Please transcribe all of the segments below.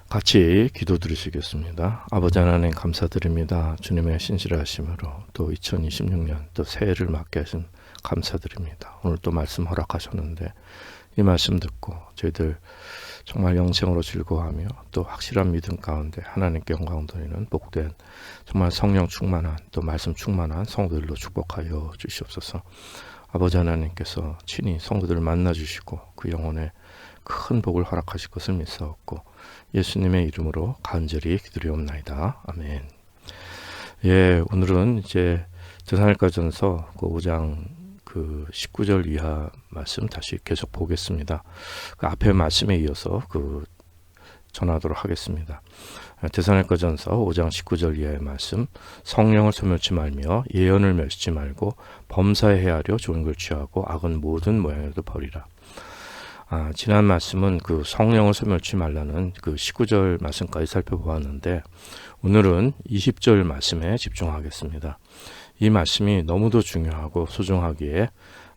같이 기도드리시겠습니다. 아버지 하나님 감사드립니다. 주님의 신실하심으로 또 2026년 또 새해를 맞게 하신 감사드립니다. 오늘 또 말씀 허락하셨는데 이 말씀 듣고 저희들 정말 영생으로 즐거워하며 또 확실한 믿음 가운데 하나님께 영광 돌리는 복된 정말 성령 충만한 또 말씀 충만한 성도들로 축복하여 주시옵소서. 아버지 하나님께서 친히 성도들을 만나 주시고 그 영혼에 큰 복을 허락하실 것을 믿사옵고 예수님의 이름으로 간절히 기도리옵나이다. 아멘. 예, 오늘은 이제 데살로니가전서 5장 19절 이하 말씀 다시 계속 보겠습니다. 그 앞에 말씀에 이어서 전하도록 하겠습니다. 데살로니가전서 5장 19절 이하의 말씀. 성령을 소멸치 말며 예언을 멸시지 말고 범사에 헤아려 좋은 걸 취하고 악은 모든 모양에도 버리라. 지난 말씀은 성령을 소멸치 말라는 19절 말씀까지 살펴보았는데 오늘은 20절 말씀에 집중하겠습니다. 이 말씀이 너무도 중요하고 소중하기에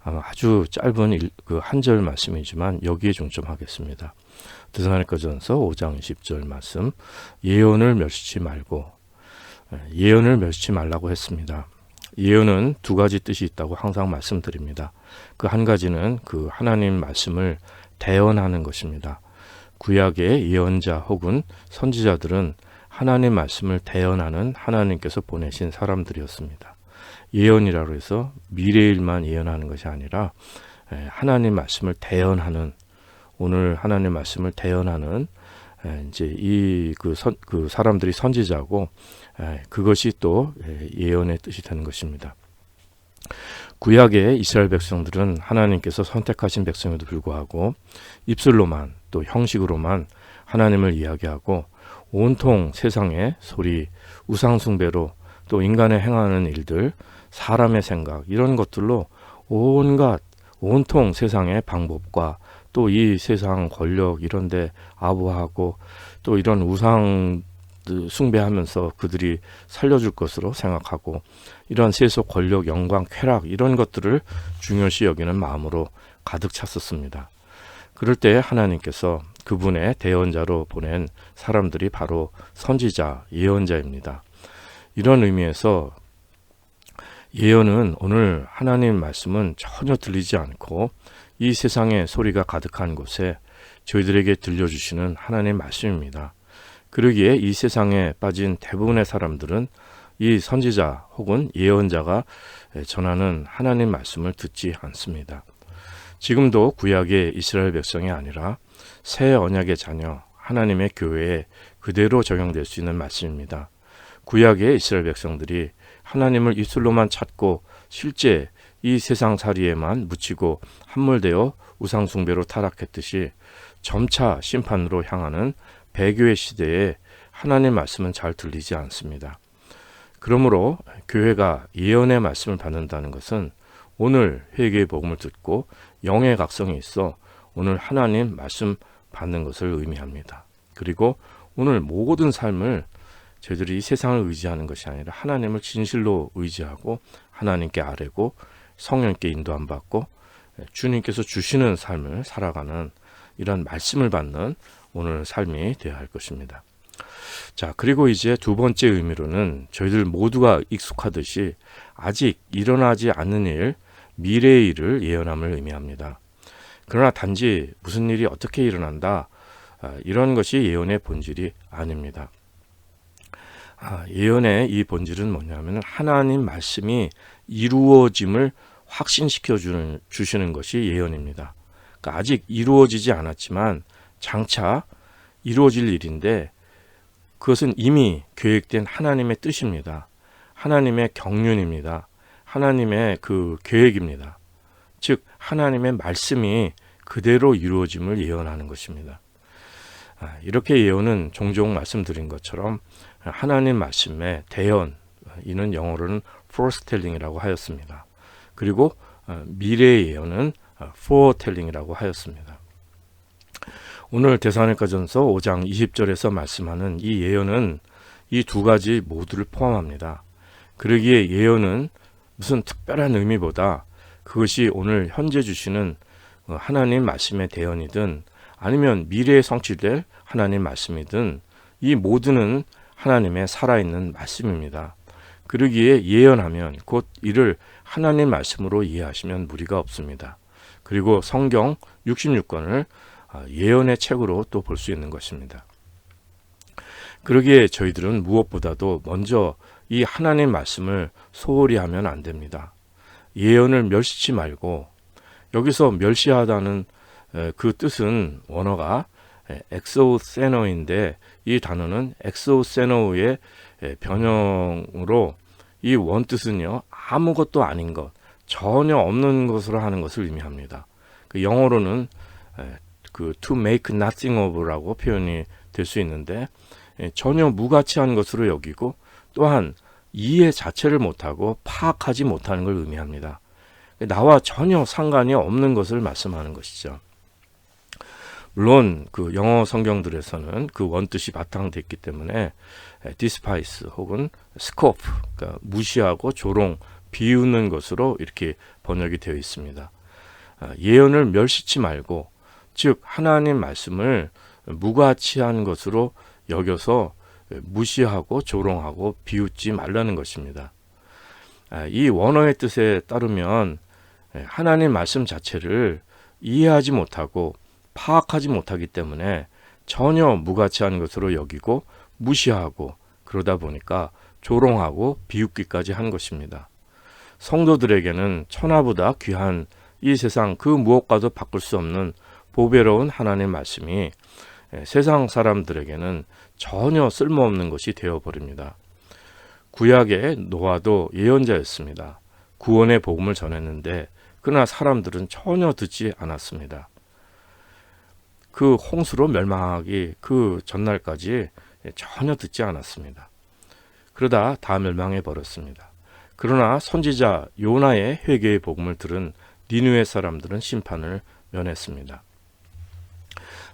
아주 짧은 한 절 말씀이지만 여기에 중점하겠습니다. 데살로니가전서 5장 20절 말씀. 예언을 멸시치 말고, 예언을 멸시치 말라고 했습니다. 예언은 두 가지 뜻이 있다고 항상 말씀드립니다. 한 가지는 하나님 말씀을 대언하는 것입니다. 구약의 예언자 혹은 선지자들은 하나님 말씀을 대언하는 하나님께서 보내신 사람들이었습니다. 예언이라고 해서 미래일만 예언하는 것이 아니라 하나님 말씀을 대언하는, 오늘 하나님 말씀을 대언하는 이제 사람들이 선지자고 그것이 또 예언의 뜻이 되는 것입니다. 구약의 이스라엘 백성들은 하나님께서 선택하신 백성에도 불구하고 입술로만 또 형식으로만 하나님을 이야기하고 온통 세상의 소리, 우상숭배로 또 인간의 행하는 일들, 사람의 생각 이런 것들로 온통 세상의 방법과 또 이 세상 권력 이런 데 아부하고 또 이런 우상 숭배하면서 그들이 살려줄 것으로 생각하고 이런 세속 권력, 영광, 쾌락 이런 것들을 중요시 여기는 마음으로 가득 찼었습니다. 그럴 때 하나님께서 그분의 대언자로 보낸 사람들이 바로 선지자, 예언자입니다. 이런 의미에서 예언은 오늘 하나님 말씀은 전혀 들리지 않고 이 세상의 소리가 가득한 곳에 저희들에게 들려주시는 하나님 말씀입니다. 그러기에 이 세상에 빠진 대부분의 사람들은 이 선지자 혹은 예언자가 전하는 하나님 말씀을 듣지 않습니다. 지금도 구약의 이스라엘 백성이 아니라 새 언약의 자녀 하나님의 교회에 그대로 적용될 수 있는 말씀입니다. 구약의 이스라엘 백성들이 하나님을 입술로만 찾고 실제 이 세상살이에만 묻히고 함몰되어 우상숭배로 타락했듯이 점차 심판으로 향하는 배교의 시대에 하나님의 말씀은 잘 들리지 않습니다. 그러므로 교회가 예언의 말씀을 받는다는 것은 오늘 회개의 복음을 듣고 영의 각성이 있어 오늘 하나님 말씀 받는 것을 의미합니다. 그리고 오늘 모든 삶을 저희들이 이 세상을 의지하는 것이 아니라 하나님을 진실로 의지하고 하나님께 아뢰고 성령께 인도함 받고 주님께서 주시는 삶을 살아가는 이런 말씀을 받는 오늘 삶이 되어야 할 것입니다. 자, 그리고 이제 두 번째 의미로는 저희들 모두가 익숙하듯이 아직 일어나지 않는 일, 미래의 일을 예언함을 의미합니다. 그러나 단지 무슨 일이 어떻게 일어난다, 이런 것이 예언의 본질이 아닙니다. 예언의 이 본질은 뭐냐면 하나님 말씀이 이루어짐을 확신시켜 주시는 것이 예언입니다. 그러니까 아직 이루어지지 않았지만 장차 이루어질 일인데 그것은 이미 계획된 하나님의 뜻입니다. 하나님의 경륜입니다. 하나님의 계획입니다. 즉 하나님의 말씀이 그대로 이루어짐을 예언하는 것입니다. 이렇게 예언은 종종 말씀드린 것처럼 하나님 말씀의 대언, 이는 영어로는 foretelling이라고 하였습니다. 그리고 미래의 예언은 foretelling이라고 하였습니다. 오늘 데살로니가전서 5장 20절에서 말씀하는 이 예언은 이 두 가지 모두를 포함합니다. 그러기에 예언은 무슨 특별한 의미보다 그것이 오늘 현재 주시는 하나님 말씀의 대언이든 아니면 미래에 성취될 하나님 말씀이든 이 모두는 하나님의 살아있는 말씀입니다. 그러기에 예언하면 곧 이를 하나님 말씀으로 이해하시면 무리가 없습니다. 그리고 성경 66권을 예언의 책으로 또 볼 수 있는 것입니다. 그러기에 저희들은 무엇보다도 먼저 이 하나님 말씀을 소홀히 하면 안 됩니다. 예언을 멸시치 말고, 여기서 멸시하다는 그 뜻은 원어가 엑소세노인데 이 단어는 엑소세노의 변형으로 이 원뜻은요, 아무것도 아닌 것, 전혀 없는 것으로 하는 것을 의미합니다. 그 영어로는 그 to make nothing of라고 표현이 될 수 있는데, 전혀 무가치한 것으로 여기고 또한 이해 자체를 못하고 파악하지 못하는 걸 의미합니다. 나와 전혀 상관이 없는 것을 말씀하는 것이죠. 물론 그 영어 성경들에서는 그 원뜻이 바탕됐기 때문에 despise 혹은 scoff, 그러니까 무시하고 조롱, 비웃는 것으로 이렇게 번역이 되어 있습니다. 예언을 멸시치 말고, 즉 하나님 말씀을 무가치한 것으로 여겨서 무시하고 조롱하고 비웃지 말라는 것입니다. 이 원어의 뜻에 따르면 하나님 말씀 자체를 이해하지 못하고 파악하지 못하기 때문에 전혀 무가치한 것으로 여기고 무시하고, 그러다 보니까 조롱하고 비웃기까지 한 것입니다. 성도들에게는 천하보다 귀한 이 세상 그 무엇과도 바꿀 수 없는 보배로운 하나님 말씀이 세상 사람들에게는 전혀 쓸모없는 것이 되어버립니다. 구약의 노아도 예언자였습니다. 구원의 복음을 전했는데 그러나 사람들은 전혀 듣지 않았습니다. 그 홍수로 멸망하기 그 전날까지 전혀 듣지 않았습니다. 그러다 다 멸망해 버렸습니다. 그러나 선지자 요나의 회개의 복음을 들은 니느웨 사람들은 심판을 면했습니다.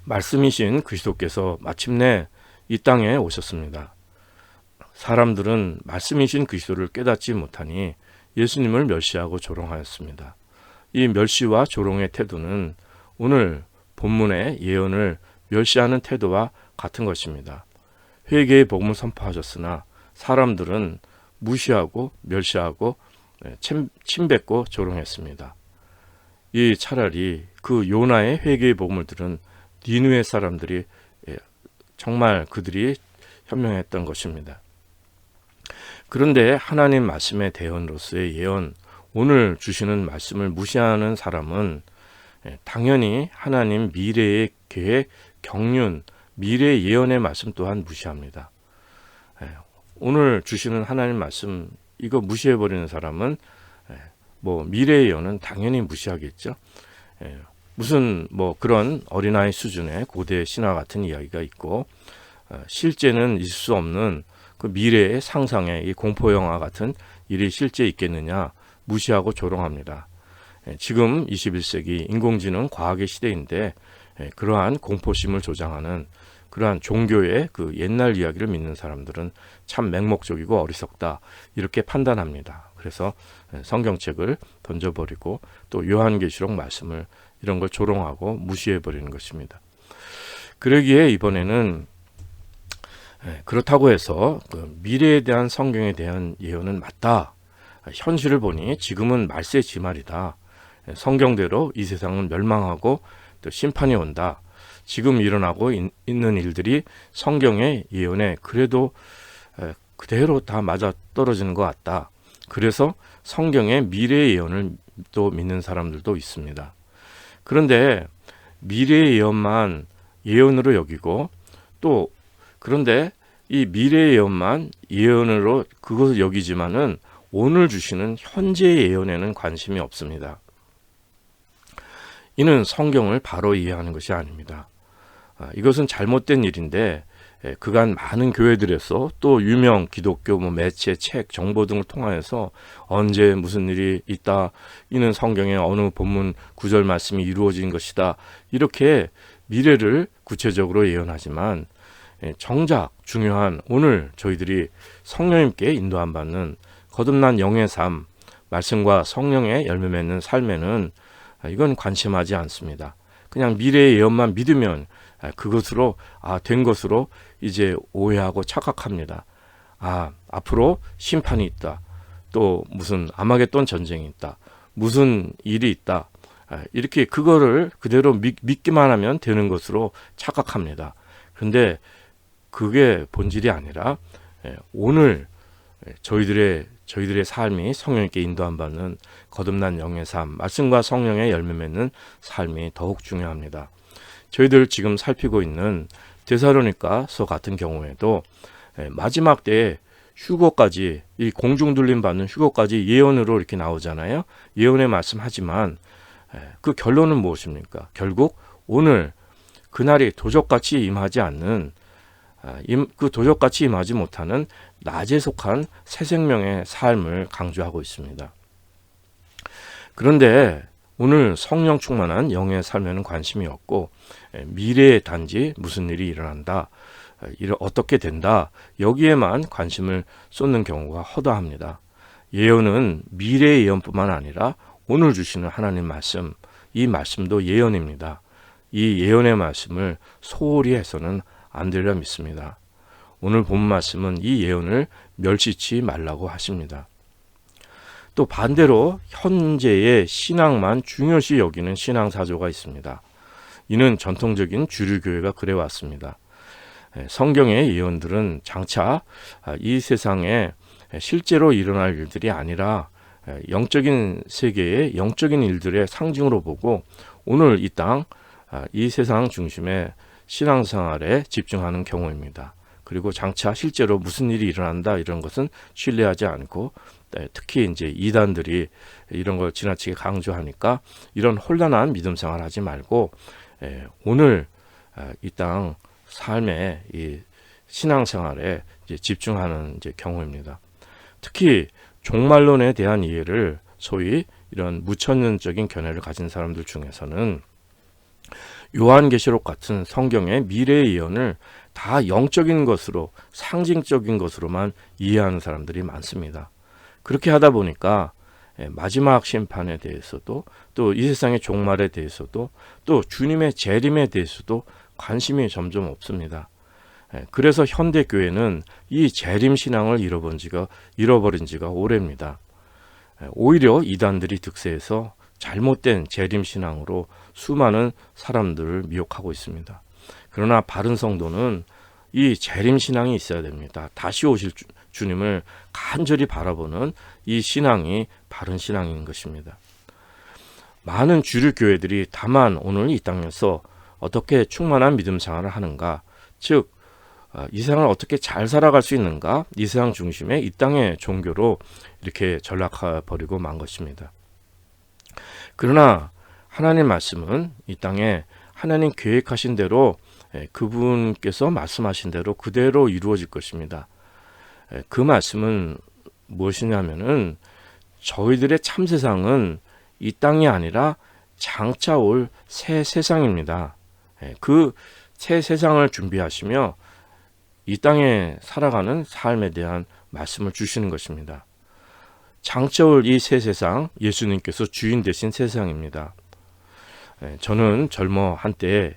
말씀이신 그리스도께서 마침내 이 땅에 오셨습니다. 사람들은 말씀이신 그리스도를 깨닫지 못하니 예수님을 멸시하고 조롱하였습니다. 이 멸시와 조롱의 태도는 오늘 본문의 예언을 멸시하는 태도와 같은 것입니다. 회개의 복음을 선포하셨으나 사람들은 무시하고 멸시하고 침뱉고 조롱했습니다. 이 차라리 그 요나의 회개의 복음을 들은 니느웨 사람들이 정말 그들이 현명했던 것입니다. 그런데 하나님 말씀의 대언으로서의 예언, 오늘 주시는 말씀을 무시하는 사람은 당연히 하나님 미래의 계획, 경륜, 미래 예언의 말씀 또한 무시합니다. 오늘 주시는 하나님 말씀 이거 무시해버리는 사람은 뭐 미래 예언은 당연히 무시하겠죠. 무슨 뭐 그런 어린아이 수준의 고대 신화 같은 이야기가 있고 실제는 있을 수 없는 그 미래의 상상의 이 공포 영화 같은 일이 실제 있겠느냐 무시하고 조롱합니다. 지금 21세기 인공지능 과학의 시대인데 그러한 공포심을 조장하는 그러한 종교의 그 옛날 이야기를 믿는 사람들은 참 맹목적이고 어리석다 이렇게 판단합니다. 그래서 성경책을 던져버리고 또 요한계시록 말씀을 이런 걸 조롱하고 무시해버리는 것입니다. 그러기에 이번에는 그렇다고 해서 그 미래에 대한 성경에 대한 예언은 맞다. 현실을 보니 지금은 말세지말이다. 성경대로 이 세상은 멸망하고 또 심판이 온다. 지금 일어나고 있는 일들이 성경의 예언에 그래도 그대로 다 맞아 떨어지는 것 같다. 그래서 성경의 미래의 예언을 또 믿는 사람들도 있습니다. 그런데 미래의 예언만 예언으로 여기고 또 그런데 이 미래의 예언만 예언으로 그것을 여기지만은 오늘 주시는 현재의 예언에는 관심이 없습니다. 이는 성경을 바로 이해하는 것이 아닙니다. 이것은 잘못된 일인데 그간 많은 교회들에서 또 유명 기독교 매체, 책, 정보 등을 통하여서 언제 무슨 일이 있다, 이는 성경의 어느 본문 구절 말씀이 이루어진 것이다, 이렇게 미래를 구체적으로 예언하지만 정작 중요한 오늘 저희들이 성령님께 인도함 받는 거듭난 영의 삶, 말씀과 성령의 열매 맺는 삶에는 이건 관심하지 않습니다. 그냥 미래의 예언만 믿으면 그것으로 된 것으로 이제 오해하고 착각합니다. 앞으로 심판이 있다. 또 무슨 아마겟돈 전쟁이 있다. 무슨 일이 있다. 이렇게 그거를 그대로 믿기만 하면 되는 것으로 착각합니다. 그런데 그게 본질이 아니라 오늘 저희들의 삶이 성령님께 인도함 받는 거듭난 영의 삶, 말씀과 성령의 열매 맺는 삶이 더욱 중요합니다. 저희들 지금 살피고 있는 데살로니가서 같은 경우에도 마지막 때에 휴거까지, 이 공중둘림 받는 휴거까지 예언으로 이렇게 나오잖아요. 예언의 말씀하지만 그 결론은 무엇입니까? 결국 오늘 그날이 도적같이 임하지 않는, 그 도적같이 임하지 못하는 낮에 속한 새 생명의 삶을 강조하고 있습니다. 그런데 오늘 성령 충만한 영의 삶에는 관심이 없고 미래에 단지 무슨 일이 일어난다, 어떻게 된다, 여기에만 관심을 쏟는 경우가 허다합니다. 예언은 미래의 예언뿐만 아니라 오늘 주시는 하나님 말씀, 이 말씀도 예언입니다. 이 예언의 말씀을 소홀히 해서는 안 되리라 믿습니다. 오늘 본 말씀은 이 예언을 멸시치 말라고 하십니다. 또 반대로 현재의 신앙만 중요시 여기는 신앙사조가 있습니다. 이는 전통적인 주류교회가 그래왔습니다. 성경의 예언들은 장차 이 세상에 실제로 일어날 일들이 아니라 영적인 세계의 영적인 일들의 상징으로 보고 오늘 이 땅, 이 세상 중심의 신앙생활에 집중하는 경우입니다. 그리고 장차 실제로 무슨 일이 일어난다 이런 것은 신뢰하지 않고 특히 이제 이단들이 이런 걸 지나치게 강조하니까 이런 혼란한 믿음 생활 하지 말고 오늘 이 땅 삶의 이 신앙생활에 이제 집중하는 이제 경우입니다. 특히 종말론에 대한 이해를 소위 이런 무천년적인 견해를 가진 사람들 중에서는 요한계시록 같은 성경의 미래의 예언을 다 영적인 것으로, 상징적인 것으로만 이해하는 사람들이 많습니다. 그렇게 하다 보니까 마지막 심판에 대해서도 또 이 세상의 종말에 대해서도 또 주님의 재림에 대해서도 관심이 점점 없습니다. 그래서 현대교회는 이 재림신앙을 잃어버린 지가 오래입니다. 오히려 이단들이 득세해서 잘못된 재림신앙으로 수많은 사람들을 미혹하고 있습니다. 그러나 바른 성도는 이 재림신앙이 있어야 됩니다. 다시 오실 주님을 간절히 바라보는 이 신앙이 바른 신앙인 것입니다. 많은 주류 교회들이 다만 오늘 이 땅에서 어떻게 충만한 믿음 생활을 하는가, 즉 이 세상을 어떻게 잘 살아갈 수 있는가, 이 세상 중심의 이 땅의 종교로 이렇게 전락해버리고 만 것입니다. 그러나 하나님 말씀은 이 땅에 하나님 계획하신 대로 그분께서 말씀하신 대로 그대로 이루어질 것입니다. 그 말씀은 무엇이냐면은 저희들의 참 세상은 이 땅이 아니라 장차 올 새 세상입니다. 그 새 세상을 준비하시며 이 땅에 살아가는 삶에 대한 말씀을 주시는 것입니다. 장차 올 이 새 세상, 예수님께서 주인 되신 세상입니다. 저는 젊어 한때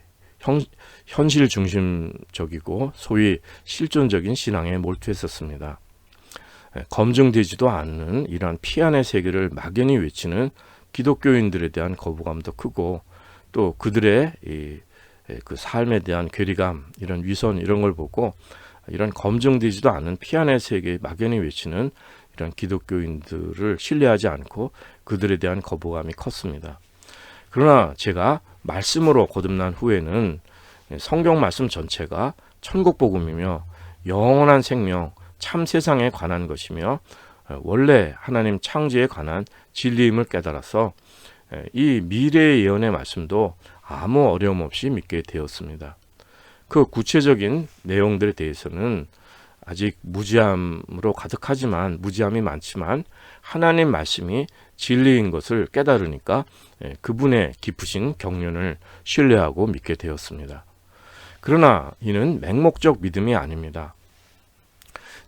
현실 중심적이고 소위 실존적인 신앙에 몰두했었습니다. 검증되지도 않는 이러한 피안의 세계를 막연히 외치는 기독교인들에 대한 거부감도 크고 또 그들의 그 삶에 대한 괴리감, 이런 위선 이런 걸 보고 이런 검증되지도 않은 피안의 세계에 막연히 외치는 이런 기독교인들을 신뢰하지 않고 그들에 대한 거부감이 컸습니다. 그러나 제가 말씀으로 거듭난 후에는 성경 말씀 전체가 천국 복음이며 영원한 생명, 참 세상에 관한 것이며 원래 하나님 창조에 관한 진리임을 깨달아서 이 미래의 예언의 말씀도 아무 어려움 없이 믿게 되었습니다. 그 구체적인 내용들에 대해서는 아직 무지함으로 가득하지만 무지함이 많지만 하나님 말씀이 진리인 것을 깨달으니까 그분의 깊으신 경륜을 신뢰하고 믿게 되었습니다. 그러나 이는 맹목적 믿음이 아닙니다.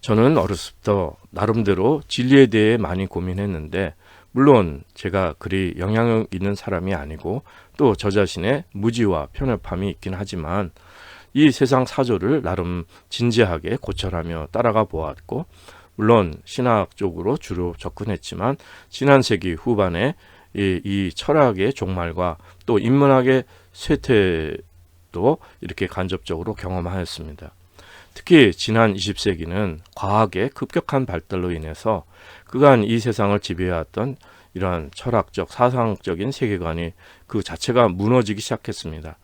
저는 어렸을 때부터 나름대로 진리에 대해 많이 고민했는데 물론 제가 그리 영향력 있는 사람이 아니고 또 저 자신의 무지와 편협함이 있긴 하지만 이 세상 사조를 나름 진지하게 고찰하며 따라가 보았고, 물론 신학적으로 주로 접근했지만 지난 세기 후반에 이 철학의 종말과 또 인문학의 쇠퇴도 이렇게 간접적으로 경험하였습니다. 특히 지난 20세기는 과학의 급격한 발달로 인해서 그간 이 세상을 지배해왔던 이러한 철학적, 사상적인 세계관이 그 자체가 무너지기 시작했습니다.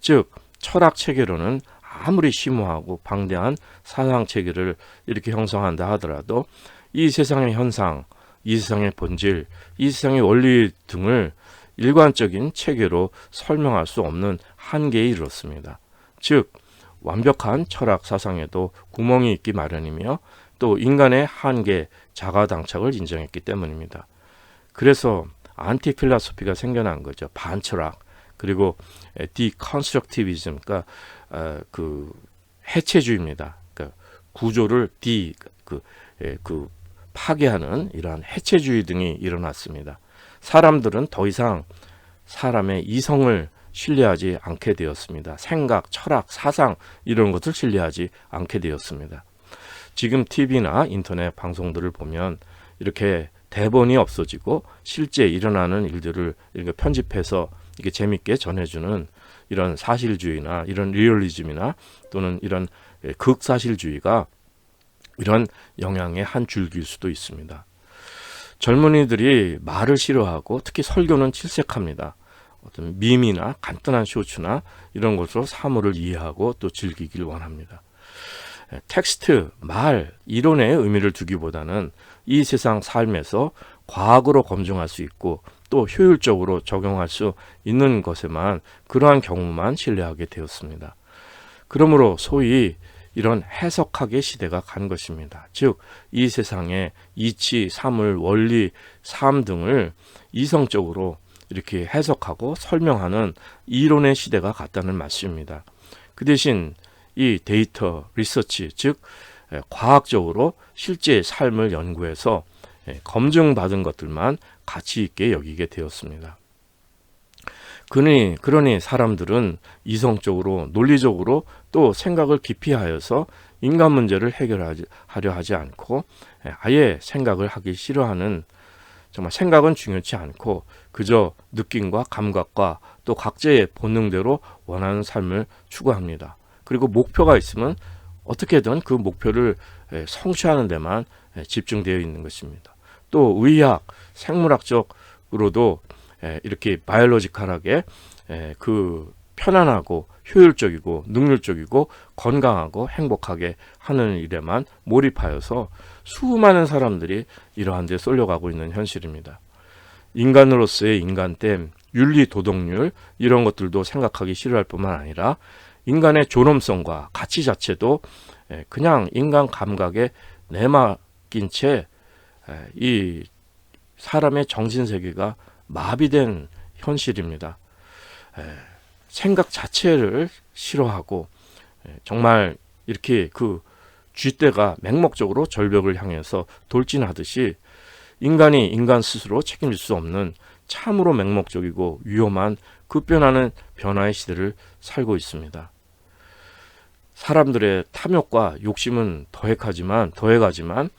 즉 철학 체계로는 아무리 심오하고 방대한 사상 체계를 이렇게 형성한다 하더라도 이 세상의 현상, 이 세상의 본질, 이 세상의 원리 등을 일관적인 체계로 설명할 수 없는 한계에 이르렀습니다. 즉 완벽한 철학 사상에도 구멍이 있기 마련이며 또 인간의 한계, 자가당착을 인정했기 때문입니다. 그래서 안티필라소피가 생겨난 거죠. 반철학, 그리고 디컨스트럭티비즘, 그러니까 그 해체주의입니다. 그러니까 구조를 파괴하는 이러한 해체주의 등이 일어났습니다. 사람들은 더 이상 사람의 이성을 신뢰하지 않게 되었습니다. 생각, 철학, 사상 이런 것을 신뢰하지 않게 되었습니다. 지금 TV나 인터넷 방송들을 보면 이렇게 대본이 없어지고 실제 일어나는 일들을 이렇게 편집해서 이게 재밌게 전해주는 이런 사실주의나 이런 리얼리즘이나 또는 이런 극사실주의가 이런 영향의 한 줄기일 수도 있습니다. 젊은이들이 말을 싫어하고 특히 설교는 질색합니다. 어떤 밈이나 간단한 쇼츠나 이런 것으로 사물을 이해하고 또 즐기길 원합니다. 텍스트, 말, 이론에 의미를 두기보다는 이 세상 삶에서 과학으로 검증할 수 있고 또 효율적으로 적용할 수 있는 것에만, 그러한 경우만 신뢰하게 되었습니다. 그러므로 소위 이런 해석학의 시대가 간 것입니다. 즉 이 세상의 이치, 사물, 원리, 삶 등을 이성적으로 이렇게 해석하고 설명하는 이론의 시대가 갔다는 말씀입니다. 그 대신 이 데이터 리서치, 즉 과학적으로 실제 삶을 연구해서 검증받은 것들만 가치 있게 여기게 되었습니다. 그러니 사람들은 이성적으로, 논리적으로 또 생각을 깊이 하여서 인간 문제를 해결하려 하지 않고 아예 생각을 하기 싫어하는, 정말 생각은 중요치 않고 그저 느낌과 감각과 또 각자의 본능대로 원하는 삶을 추구합니다. 그리고 목표가 있으면 어떻게든 그 목표를 성취하는 데만 집중되어 있는 것입니다. 또 의학, 생물학적으로도 이렇게 바이올로지컬하게 그 편안하고 효율적이고 능률적이고 건강하고 행복하게 하는 일에만 몰입하여서 수많은 사람들이 이러한 데 쏠려가고 있는 현실입니다. 인간으로서의 인간됨, 윤리, 도덕률 이런 것들도 생각하기 싫어할 뿐만 아니라 인간의 존엄성과 가치 자체도 그냥 인간 감각에 내맡긴 채 이 사람의 정신세계가 마비된 현실입니다. 생각 자체를 싫어하고 정말 이렇게 그 쥐떼가 맹목적으로 절벽을 향해서 돌진하듯이 인간이 인간 스스로 책임질 수 없는 참으로 맹목적이고 위험한 급변하는 변화의 시대를 살고 있습니다. 사람들의 탐욕과 욕심은 더해가지만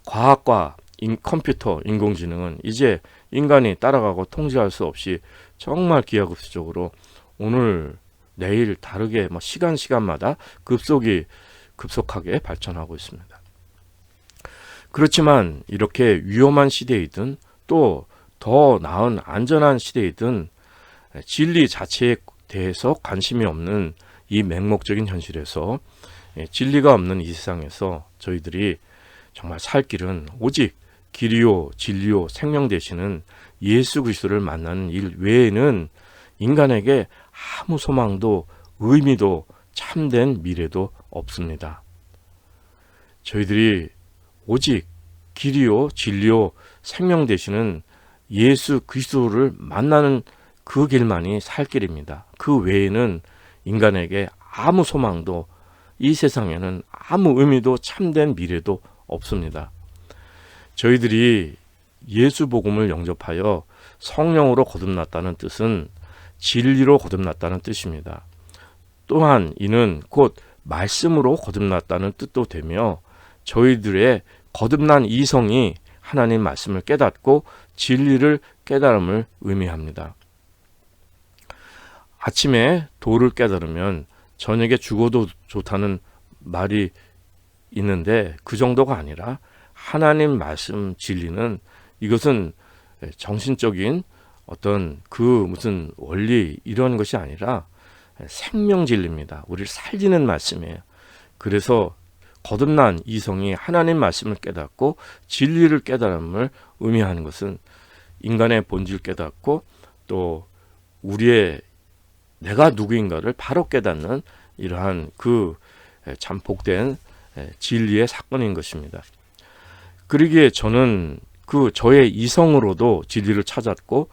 과학과 컴퓨터, 인공지능은 이제 인간이 따라가고 통제할 수 없이 정말 기하급수적으로 오늘 내일 다르게 시간마다 급속하게 발전하고 있습니다. 그렇지만 이렇게 위험한 시대이든 또 더 나은 안전한 시대이든 진리 자체에 대해서 관심이 없는 이 맹목적인 현실에서, 진리가 없는 이 세상에서 저희들이 정말 살 길은 오직 길이요 진리요 생명 되시는 예수 그리스도를 만나는 일 외에는 인간에게 아무 소망도 의미도 참된 미래도 없습니다. 저희들이 오직 길이요 진리요 생명 되시는 예수 그리스도를 만나는 그 길만이 살 길입니다. 그 외에는 인간에게 아무 소망도, 이 세상에는 아무 의미도 참된 미래도 없습니다. 저희들이 예수 복음을 영접하여 성령으로 거듭났다는 뜻은 진리로 거듭났다는 뜻입니다. 또한 이는 곧 말씀으로 거듭났다는 뜻도 되며 저희들의 거듭난 이성이 하나님 말씀을 깨닫고 진리를 깨달음을 의미합니다. 아침에 도를 깨달으면 저녁에 죽어도 좋다는 말이 있는데 그 정도가 아니라 하나님 말씀 진리는 이것은 정신적인 어떤 그 무슨 원리 이런 것이 아니라 생명 진리입니다. 우리를 살리는 말씀이에요. 그래서 거듭난 이성이 하나님 말씀을 깨닫고 진리를 깨달음을 의미하는 것은 인간의 본질 깨닫고 또 우리의 내가 누구인가를 바로 깨닫는 이러한 그 참 복된 진리의 사건인 것입니다. 그러기에 저는 그 저의 이성으로도 진리를 찾았고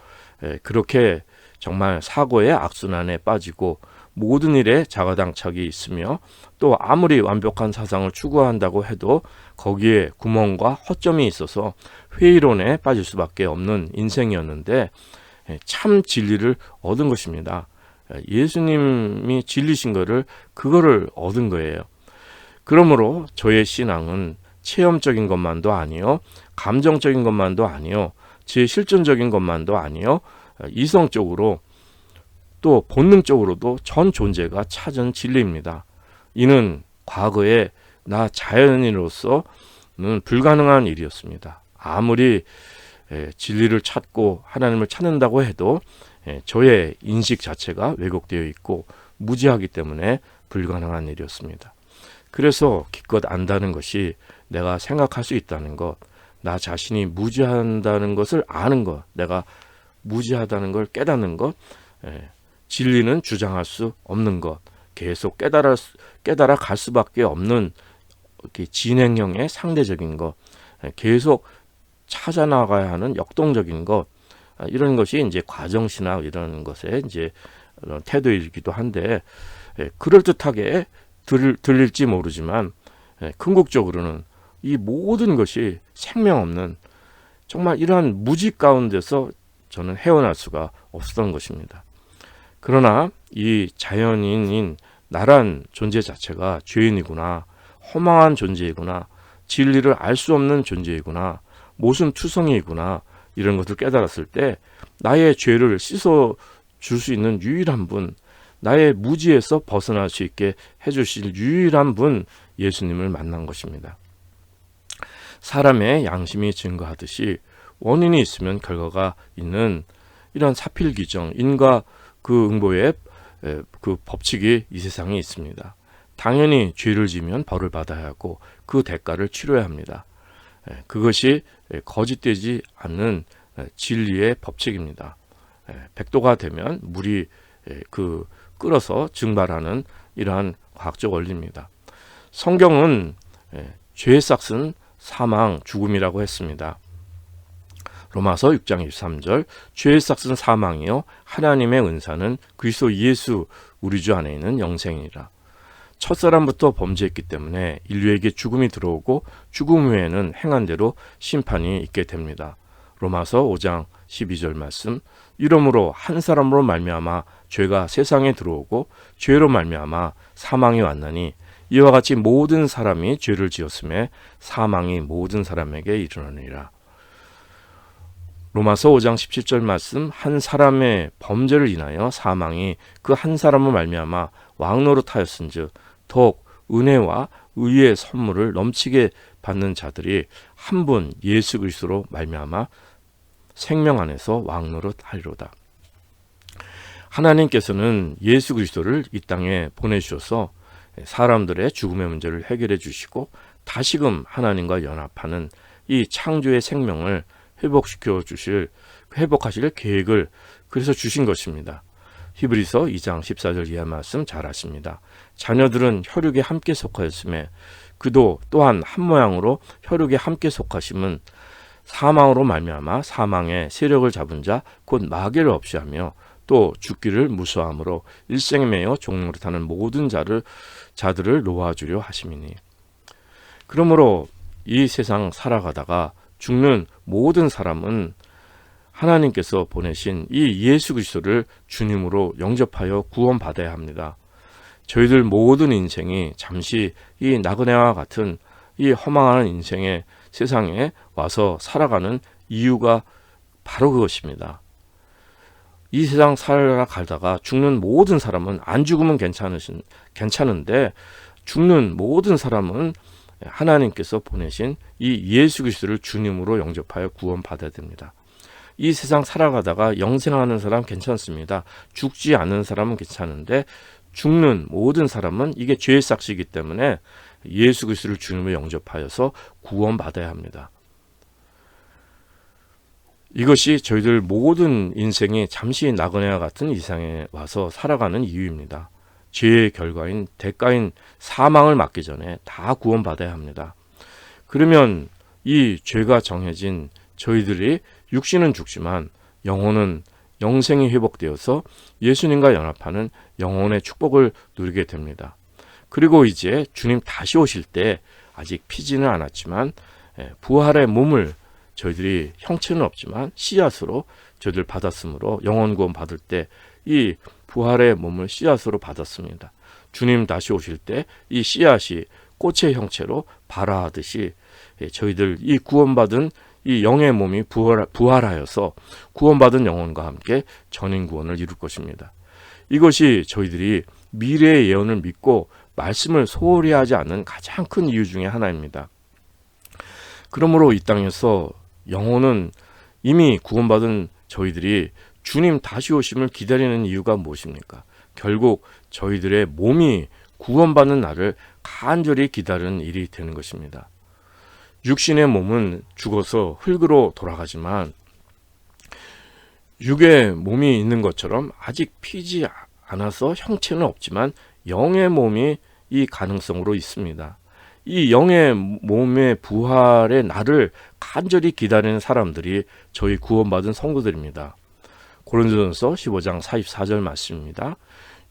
그렇게 정말 사고의 악순환에 빠지고 모든 일에 자가당착이 있으며 또 아무리 완벽한 사상을 추구한다고 해도 거기에 구멍과 허점이 있어서 회의론에 빠질 수밖에 없는 인생이었는데 참 진리를 얻은 것입니다. 예수님이 진리신 거를 그거를 얻은 거예요. 그러므로 저의 신앙은 체험적인 것만도 아니요, 감정적인 것만도 아니요, 제 실존적인 것만도 아니요, 이성적으로 또 본능적으로도 전 존재가 찾은 진리입니다. 이는 과거에 나 자연인으로서는 불가능한 일이었습니다. 아무리 진리를 찾고 하나님을 찾는다고 해도 저의 인식 자체가 왜곡되어 있고 무지하기 때문에 불가능한 일이었습니다. 그래서 기껏 안다는 것이 내가 생각할 수 있다는 것, 나 자신이 무지한다는 것을 아는 것, 내가 무지하다는 걸 깨닫는 것, 진리는 주장할 수 없는 것, 계속 깨달아 갈 수밖에 없는 진행형의 상대적인 것, 계속 찾아나가야 하는 역동적인 것, 이런 것이 이제 과정신학 이런 것에 이제 태도이기도 한데 그럴듯하게 들릴지 모르지만 궁극적으로는 이 모든 것이 생명 없는 정말 이러한 무지 가운데서 저는 헤어날 수가 없었던 것입니다. 그러나 이 자연인인 나란 존재 자체가 죄인이구나, 허망한 존재이구나, 진리를 알 수 없는 존재이구나, 모순투성이구나, 이런 것을 깨달았을 때 나의 죄를 씻어 줄 수 있는 유일한 분, 나의 무지에서 벗어날 수 있게 해주실 유일한 분, 예수님을 만난 것입니다. 사람의 양심이 증거하듯이 원인이 있으면 결과가 있는 이런 사필귀정, 인과 그 응보의 그 법칙이 이 세상에 있습니다. 당연히 죄를 지면 벌을 받아야 하고 그 대가를 치러야 합니다. 그것이 거짓되지 않는 진리의 법칙입니다. 100도가 되면 물이 끓어서 증발하는 이러한 과학적 원리입니다. 성경은 죄의 싹은 사망, 죽음이라고 했습니다. 로마서 6장 23절, 죄의 싹은 사망이요 하나님의 은사는 그리스도 예수 우리 주 안에 있는 영생이라. 첫사람부터 범죄했기 때문에 인류에게 죽음이 들어오고 죽음 후에는 행한 대로 심판이 있게 됩니다. 로마서 5장 12절 말씀, 이러므로 한 사람으로 말미암아 죄가 세상에 들어오고 죄로 말미암아 사망이 왔나니 이와 같이 모든 사람이 죄를 지었음에 사망이 모든 사람에게 이르느니라. 로마서 5장 17절 말씀, 한 사람의 범죄를 인하여 사망이 그 한 사람을 말미암아 왕노릇하였은즉 더욱 은혜와 의의 선물을 넘치게 받는 자들이 한 분 예수 그리스도로 말미암아 생명 안에서 왕노릇하리로다. 하나님께서는 예수 그리스도를 이 땅에 보내주셔서 사람들의 죽음의 문제를 해결해 주시고 다시금 하나님과 연합하는 이 창조의 생명을 회복하실 계획을 그래서 주신 것입니다. 히브리서 2장 14절 이하 말씀 잘 아십니다. 자녀들은 혈육에 함께 속하였음에 그도 또한 한 모양으로 혈육에 함께 속하심은 사망으로 말미암아 사망의 세력을 잡은 자 곧 마귀를 없이 하며 또 죽기를 무수함으로 일생에 매여 종노릇하는 모든 자들을 놓아주려 하심이니. 그러므로 이 세상 살아가다가 죽는 모든 사람은 하나님께서 보내신 이 예수 그리스도를 주님으로 영접하여 구원받아야 합니다. 저희들 모든 인생이 잠시 이 나그네와 같은 이 허망한 인생의 세상에 와서 살아가는 이유가 바로 그것입니다. 이 세상 살아가다가 죽는 모든 사람은 안 죽으면 괜찮은데 죽는 모든 사람은 하나님께서 보내신 이 예수 그리스도를 주님으로 영접하여 구원받아야 됩니다. 이 세상 살아가다가 영생하는 사람 괜찮습니다. 죽지 않는 사람은 괜찮은데 죽는 모든 사람은 이게 죄의 삭시이기 때문에 예수 그리스도를 주님으로 영접하여서 구원받아야 합니다. 이것이 저희들 모든 인생이 잠시 나그네와 같은 이상에 와서 살아가는 이유입니다. 죄의 결과인 대가인 사망을 맞기 전에 다 구원받아야 합니다. 그러면 이 죄가 정해진 저희들이 육신은 죽지만 영혼은 영생이 회복되어서 예수님과 연합하는 영혼의 축복을 누리게 됩니다. 그리고 이제 주님 다시 오실 때 아직 피지는 않았지만 부활의 몸을 저희들이 형체는 없지만 씨앗으로 저희들 받았으므로 영혼 구원 받을 때 이 부활의 몸을 씨앗으로 받았습니다. 주님 다시 오실 때 이 씨앗이 꽃의 형체로 발화하듯이 저희들 이 구원받은 이 영의 몸이 부활하여서 구원받은 영혼과 함께 전인 구원을 이룰 것입니다. 이것이 저희들이 미래의 예언을 믿고 말씀을 소홀히 하지 않는 가장 큰 이유 중에 하나입니다. 그러므로 이 땅에서 영혼은 이미 구원받은 저희들이 주님 다시 오심을 기다리는 이유가 무엇입니까? 결국 저희들의 몸이 구원받는 날을 간절히 기다리는 일이 되는 것입니다. 육신의 몸은 죽어서 흙으로 돌아가지만 육의 몸이 있는 것처럼 아직 피지 않아서 형체는 없지만 영의 몸이 이 가능성으로 있습니다. 이 영의 몸의 부활의 날을 간절히 기다리는 사람들이 저희 구원받은 성도들입니다. 고린도전서 15장 44절 말씀입니다.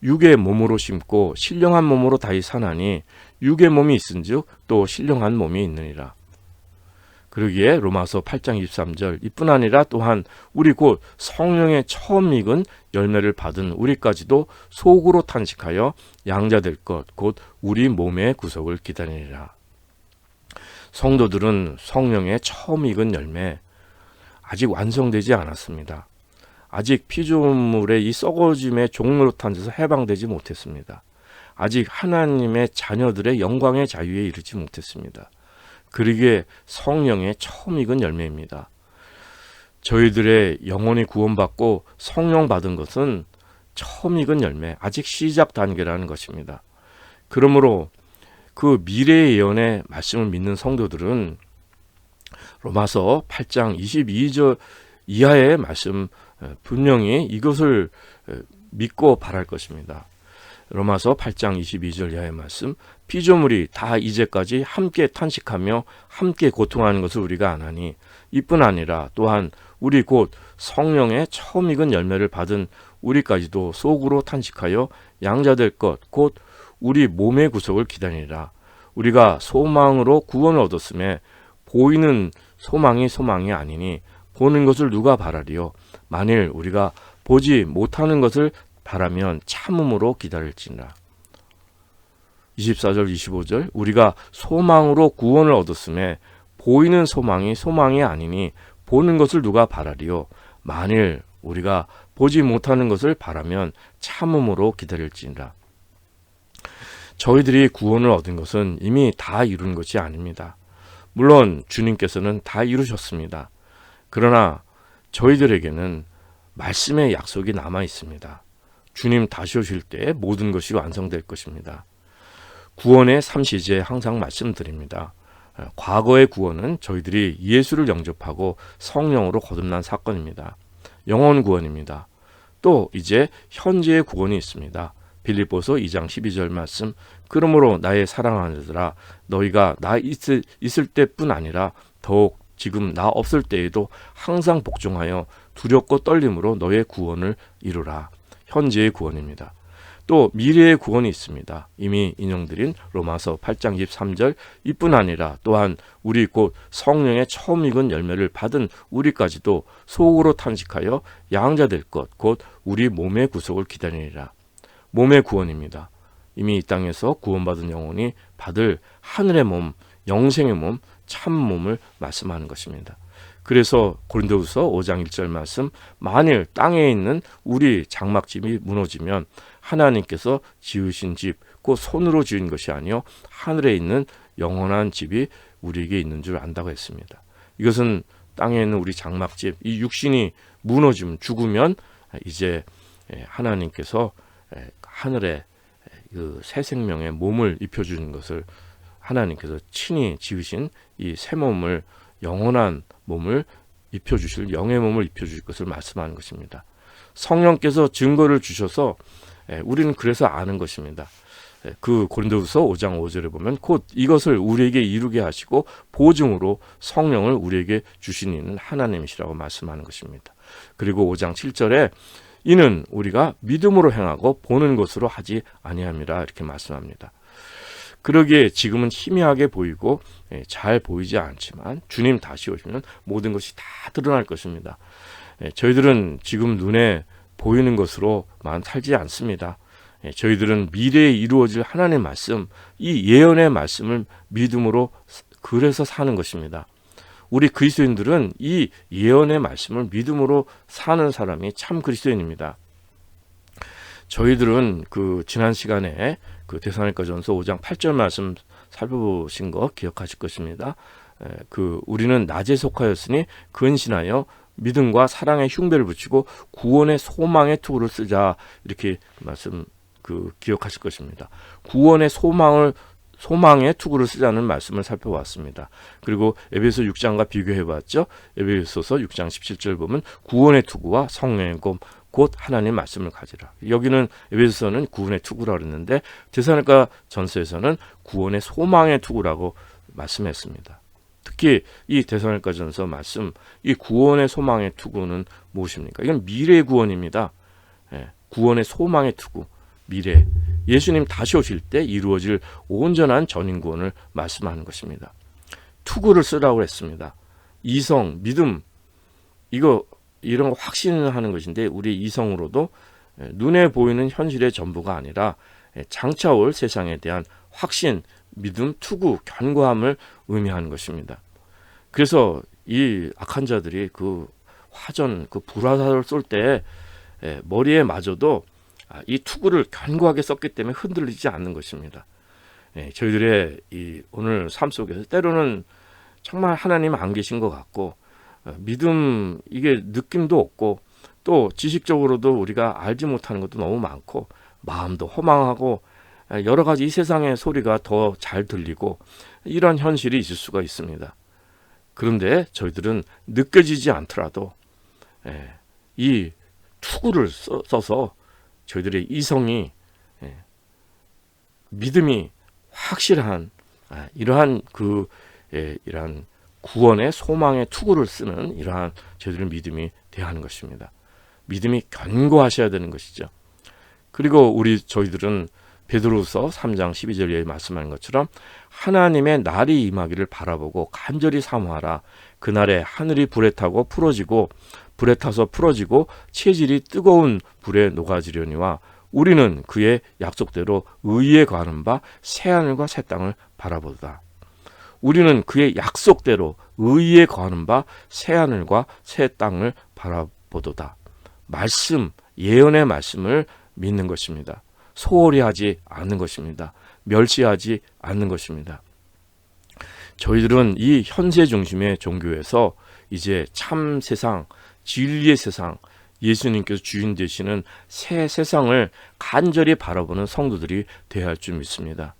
육의 몸으로 심고 신령한 몸으로 다시 사나니 육의 몸이 있은즉 또 신령한 몸이 있느니라. 그러기에 로마서 8장 23절 이뿐 아니라 또한 우리 곧 성령의 처음 익은 열매를 받은 우리까지도 속으로 탄식하여 양자될 것 곧 우리 몸의 구속을 기다리리라. 성도들은 성령의 처음 익은 열매 아직 완성되지 않았습니다. 아직 피조물의 이 썩어짐의 종로로 탄져서 해방되지 못했습니다. 아직 하나님의 자녀들의 영광의 자유에 이르지 못했습니다. 그러기에 성령의 처음 익은 열매입니다. 저희들의 영혼이 구원받고 성령 받은 것은 처음 익은 열매, 아직 시작 단계라는 것입니다. 그러므로 그 미래의 예언의 말씀을 믿는 성도들은 로마서 8장 22절 이하의 말씀 분명히 이것을 믿고 바랄 것입니다. 로마서 8장 22절 이하의 말씀, 피조물이 다 이제까지 함께 탄식하며 함께 고통하는 것을 우리가 아나니 이뿐 아니라 또한 우리 곧 성령의 처음 익은 열매를 받은 우리까지도 속으로 탄식하여 양자될 것 곧 우리 몸의 구속을 기다리라. 우리가 소망으로 구원을 얻었음에 보이는 소망이 아니니 보는 것을 누가 바라리요? 만일 우리가 보지 못하는 것을 바라면 참음으로 기다릴지니라. 24절 25절 우리가 소망으로 구원을 얻었음에 보이는 소망이 아니니 보는 것을 누가 바라리요? 만일 우리가 보지 못하는 것을 바라면 참음으로 기다릴지니라. 저희들이 구원을 얻은 것은 이미 다 이룬 것이 아닙니다. 물론 주님께서는 다 이루셨습니다. 그러나 저희들에게는 말씀의 약속이 남아 있습니다. 주님 다시 오실 때 모든 것이 완성될 것입니다. 구원의 3시제에 항상 말씀드립니다. 과거의 구원은 저희들이 예수를 영접하고 성령으로 거듭난 사건입니다. 영혼 구원입니다. 또 이제 현재의 구원이 있습니다. 빌립보서 2장 12절 말씀, 그러므로 나의 사랑하는 자들아 너희가 나 있을 때뿐 아니라 더욱 지금 나 없을 때에도 항상 복종하여 두렵고 떨림으로 너의 구원을 이루라. 현재의 구원입니다. 또 미래의 구원이 있습니다. 이미 인용드린 로마서 8장 23절 이뿐 아니라 또한 우리 곧 성령의 처음 익은 열매를 받은 우리까지도 속으로 탄식하여 양자될 것 곧 우리 몸의 구속을 기다리리라. 몸의 구원입니다. 이미 이 땅에서 구원받은 영혼이 받을 하늘의 몸, 영생의 몸, 참 몸을 말씀하는 것입니다. 그래서 고린도후서 5장 1절 말씀, 만일 땅에 있는 우리 장막집이 무너지면 하나님께서 지으신 집, 곧 손으로 지은 것이 아니요 하늘에 있는 영원한 집이 우리에게 있는 줄 안다고 했습니다. 이것은 땅에 있는 우리 장막집, 이 육신이 무너지면 죽으면 이제 하나님께서 하늘에 그 새 생명의 몸을 입혀주는 것을 하나님께서 친히 지으신 이 새 몸을, 영원한 몸을 입혀주실, 영의 몸을 입혀주실 것을 말씀하는 것입니다. 성령께서 증거를 주셔서 우리는 그래서 아는 것입니다. 그 고린도후서 5장 5절에 보면 곧 이것을 우리에게 이루게 하시고 보증으로 성령을 우리에게 주신 이는 하나님이시라고 말씀하는 것입니다. 그리고 5장 7절에 이는 우리가 믿음으로 행하고 보는 것으로 하지 아니함이라 이렇게 말씀합니다. 그러기에 지금은 희미하게 보이고 잘 보이지 않지만 주님 다시 오시면 모든 것이 다 드러날 것입니다. 저희들은 지금 눈에 보이는 것으로만 살지 않습니다. 저희들은 미래에 이루어질 하나님의 말씀, 이 예언의 말씀을 믿음으로 그래서 사는 것입니다. 우리 그리스도인들은 이 예언의 말씀을 믿음으로 사는 사람이 참 그리스도인입니다. 저희들은 그 지난 시간에 그 데살로니가전서 5장 8절 말씀 살펴보신 거 기억하실 것입니다. 우리는 낮에 속하였으니 근신하여 믿음과 사랑의 흉배를 붙이고 구원의 소망의 투구를 쓰자, 이렇게 말씀 기억하실 것입니다. 구원의 소망의 투구를 쓰자는 말씀을 살펴봤습니다. 그리고 에베소 6장과 비교해봤죠. 에베소서 6장 17절 보면 구원의 투구와 성령의 곧 하나님 말씀을 가지라. 여기는 에베소서는 구원의 투구라고 그랬는데 데살로니가 전서에서는 구원의 소망의 투구라고 말씀했습니다. 특히 이 데살로니가 전서 말씀, 이 구원의 소망의 투구는 무엇입니까? 이건 미래의 구원입니다. 구원의 소망의 투구, 미래. 예수님 다시 오실 때 이루어질 온전한 전인 구원을 말씀하는 것입니다. 투구를 쓰라고 했습니다. 이성, 믿음, 이런 거 확신하는 것인데 우리 이성으로도 눈에 보이는 현실의 전부가 아니라 장차 올 세상에 대한 확신, 믿음, 투구, 견고함을 의미하는 것입니다. 그래서 이 악한 자들이 그 화전, 그 불화살을 쏠 때 머리에 맞아도 이 투구를 견고하게 썼기 때문에 흔들리지 않는 것입니다. 저희들의 이 오늘 삶 속에서 때로는 정말 하나님 안 계신 것 같고 믿음, 이게 느낌도 없고 또 지식적으로도 우리가 알지 못하는 것도 너무 많고 마음도 허망하고 여러 가지 이 세상의 소리가 더 잘 들리고 이런 현실이 있을 수가 있습니다. 그런데 저희들은 느껴지지 않더라도 이 투구를 써서 저희들의 이성이, 믿음이 확실한 이러한 이러한 구원의 소망의 투구를 쓰는 이러한 저희들의 믿음이 되어야 하는 것입니다. 믿음이 견고하셔야 되는 것이죠. 그리고 저희들은 베드로후서 3장 12절에 말씀하는 것처럼 하나님의 날이 임하기를 바라보고 간절히 사모하라. 그날에 하늘이 불에 타서 풀어지고 체질이 뜨거운 불에 녹아지려니와 우리는 그의 약속대로 의에 거하는 바 새하늘과 새 땅을 바라보다. 우리는 그의 약속대로 의에 거하는 바 새하늘과 새 땅을 바라보도다. 말씀, 예언의 말씀을 믿는 것입니다. 소홀히 하지 않는 것입니다. 멸시하지 않는 것입니다. 저희들은 이 현세 중심의 종교에서 이제 참 세상, 진리의 세상, 예수님께서 주인 되시는 새 세상을 간절히 바라보는 성도들이 되어야 할 줄 믿습니다.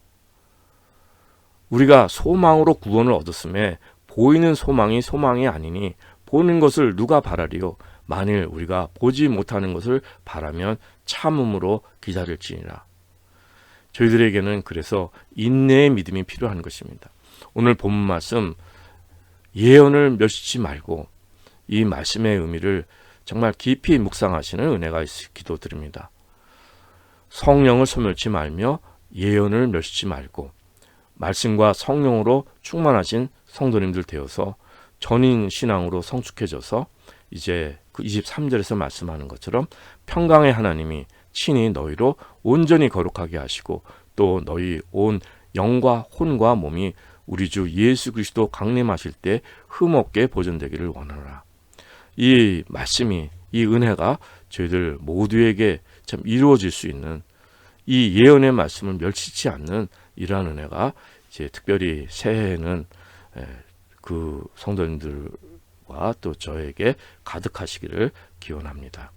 우리가 소망으로 구원을 얻었음에 보이는 소망이 아니니 보는 것을 누가 바라리요? 만일 우리가 보지 못하는 것을 바라면 참음으로 기다릴지니라. 저희들에게는 그래서 인내의 믿음이 필요한 것입니다. 오늘 본문 말씀, 예언을 멸시치 말고 이 말씀의 의미를 정말 깊이 묵상하시는 은혜가 있기도 드립니다. 성령을 소멸치 말며 예언을 멸시치 말고 말씀과 성령으로 충만하신 성도님들 되어서 전인 신앙으로 성숙해져서 이제 그 23절에서 말씀하는 것처럼 평강의 하나님이 친히 너희로 온전히 거룩하게 하시고 또 너희 온 영과 혼과 몸이 우리 주 예수 그리스도 강림하실 때 흠없게 보존되기를 원하노라. 이 말씀이, 이 은혜가 저희들 모두에게 참 이루어질 수 있는, 이 예언의 말씀을 멸치지 않는 이러한 은혜가 이제 특별히 새해에는 그 성도님들과 또 저에게 가득하시기를 기원합니다.